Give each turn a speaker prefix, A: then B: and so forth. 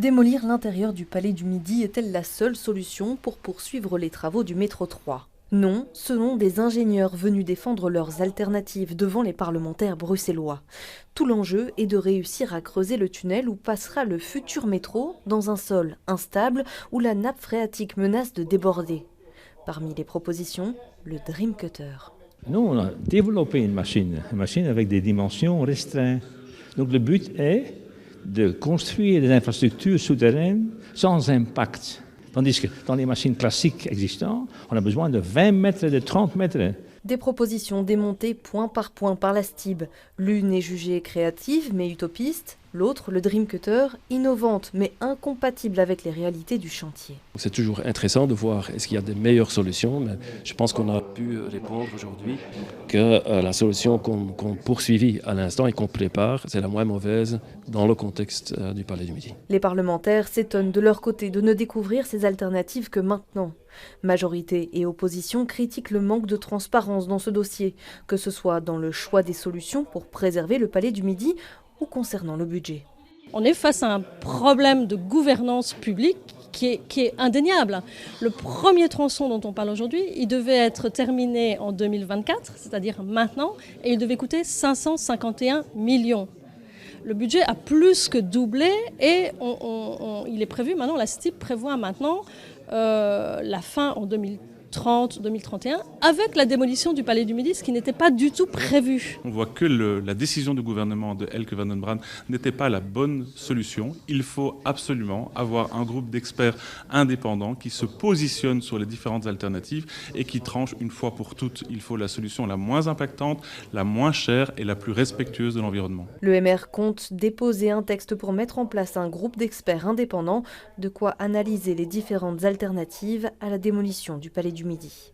A: Démolir l'intérieur du Palais du Midi est-elle la seule solution pour poursuivre les travaux du métro 3 ? Non, selon des ingénieurs venus défendre leurs alternatives devant les parlementaires bruxellois. Tout l'enjeu est de réussir à creuser le tunnel où passera le futur métro dans un sol instable où la nappe phréatique menace de déborder. Parmi les propositions, le Dream Cutter.
B: Nous, on a développé une machine avec des dimensions restreintes. Donc le but est de construire des infrastructures souterraines sans impact. Tandis que dans les machines classiques existantes, on a besoin de 20 mètres et de 30 mètres.
A: Des propositions démontées point par la STIB. L'une est jugée créative mais utopiste, l'autre, le Dream Cutter, innovante mais incompatible avec les réalités du chantier.
C: C'est toujours intéressant de voir est-ce qu'il y a des meilleures solutions, mais je pense qu'on a pu répondre aujourd'hui que la solution qu'on poursuivit à l'instant et qu'on prépare, c'est la moins mauvaise dans le contexte du Palais du Midi.
A: Les parlementaires s'étonnent de leur côté de ne découvrir ces alternatives que maintenant. Majorité et opposition critiquent le manque de transparence dans ce dossier, que ce soit dans le choix des solutions pour préserver le Palais du Midi ou concernant le budget.
D: On est face à un problème de gouvernance publique qui est indéniable. Le premier tronçon dont on parle aujourd'hui, il devait être terminé en 2024, c'est-à-dire maintenant, et il devait coûter 551 millions. Le budget a plus que doublé et il est prévu maintenant, la STIB prévoit maintenant la fin en 2030-2031 avec la démolition du Palais du Midi, ce qui n'était pas du tout prévu.
E: On voit que la décision du gouvernement de Elke van den Brand n'était pas la bonne solution. Il faut absolument avoir un groupe d'experts indépendants qui se positionnent sur les différentes alternatives et qui tranchent une fois pour toutes. Il faut la solution la moins impactante, la moins chère et la plus respectueuse de l'environnement.
A: Le MR compte déposer un texte pour mettre en place un groupe d'experts indépendants, de quoi analyser les différentes alternatives à la démolition du Palais du Midi.